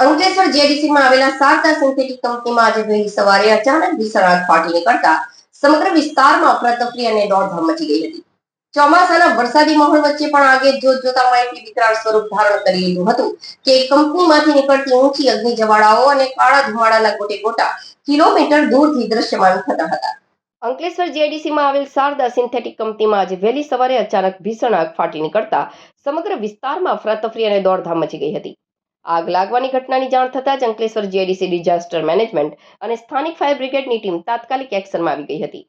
અંકલેશ્વર જેડીસીમાં આવેલા શારદા સિન્થેટિક કંપનીમાં આજે વહેલી સવારે અચાનક ભીષણ આગ ફાટી નીકળતા સમગ્ર વિસ્તારમાં અફરાતફરી અને દોડધામ મચી ગઈ હતી. ચોમાસાના વરસાદી માહોલ વચ્ચે પણ આગે જોતજોતામાં એટલી વિકરાળ સ્વરૂપ ધારણ કરી લીધું હતું કે કંપનીમાંથી નીકળતી ઊંચી અગ્નિ જ્વાળાઓ અને કાળા ધુમાડાના ગોટે ગોટા કિલોમીટર દૂરથી દ્રશ્યમાન થતા હતા. અંકલેશ્વર જેડીસીમાં આવેલ શારદા સિન્થેટિક કંપનીમાં આજે વહેલી સવારે અચાનક ભીષણ આગ ફાટી નીકળતા સમગ્ર વિસ્તારમાં અફરાતફરી અને દોડધામ મચી ગઈ હતી. આગ લાગવાની ઘટનાની જાણ થતાં જ અંકલેશ્વર જેડીસી ડિઝાસ્ટર મેનેજમેન્ટ અને સ્થાનિક ફાયર બ્રિગેડની ટીમ તાત્કાલિક એક્શનમાં આવી ગઈ હતી.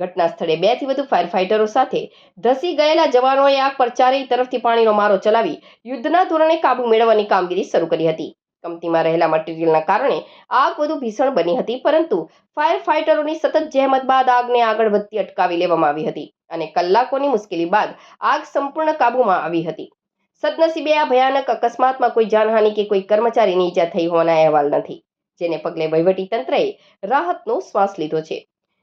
ઘટના સ્થળે 2 થી વધુ ફાયર ફાઇટરો સાથે ધસી ગયેલા જવાનોએ આગ પર ચારેય તરફથી પાણીનો મારો ચલાવી યુદ્ધના ધોરણે કાબુ મેળવવાની કામગીરી શરૂ કરી હતી. કંપનીમાં રહેલા મટીરીયલના કારણે આગ વધુ ભીષણ બની હતી, પરંતુ ફાયર ફાઇટરોની સતત જહેમત બાદ આગને આગળ વધતી અટકાવી લેવામાં આવી હતી અને કલાકોની મુશ્કેલી બાદ આગ સંપૂર્ણ કાબૂમાં આવી હતી. સદનસીબે આ ભયાનક અકસ્માતમાં કોઈ જાનહાનિ કે કોઈ કર્મચારીની ઈજા થઈ હોવાના અહેવાલ નથી, જેને પગલે વહીવટીતંત્રએ રાહતનો શ્વાસ લીધો છે.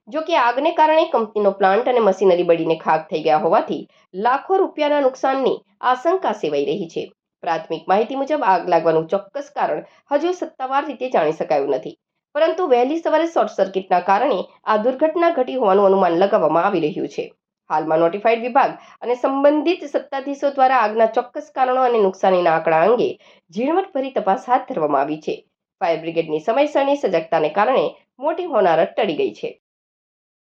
જો કે આગને કારણે કંપનીનો પ્લાન્ટ અને મશીનરી બળીને ખાખ થઈ ગયા હોવાથી લાખો રૂપિયાના નુકસાનની આશંકા સેવાઈ રહી છે. પ્રાથમિક માહિતી મુજબ આગ લાગવાનું ચોક્કસ કારણ હજુ સત્તાવાર રીતે જાણી શકાયું નથી, પરંતુ વહેલી સવારે શોર્ટ સર્કિટના કારણે આ દુર્ઘટના ઘટી હોવાનું અનુમાન લગાવવામાં આવી રહ્યું છે. હાલમાં નોટિફાઈડ વિભાગ અને સંબંધિત સત્તાધીશો દ્વારા આગના ચોક્કસ કારણો અને નુકસાનીના આંકડા અંગે ઝીણવટભરી તપાસ હાથ ધરવામાં આવી છે. ફાયર બ્રિગેડની સમયસરની સજગતાને કારણે મોટી હોનારત ટળી ગઈ છે.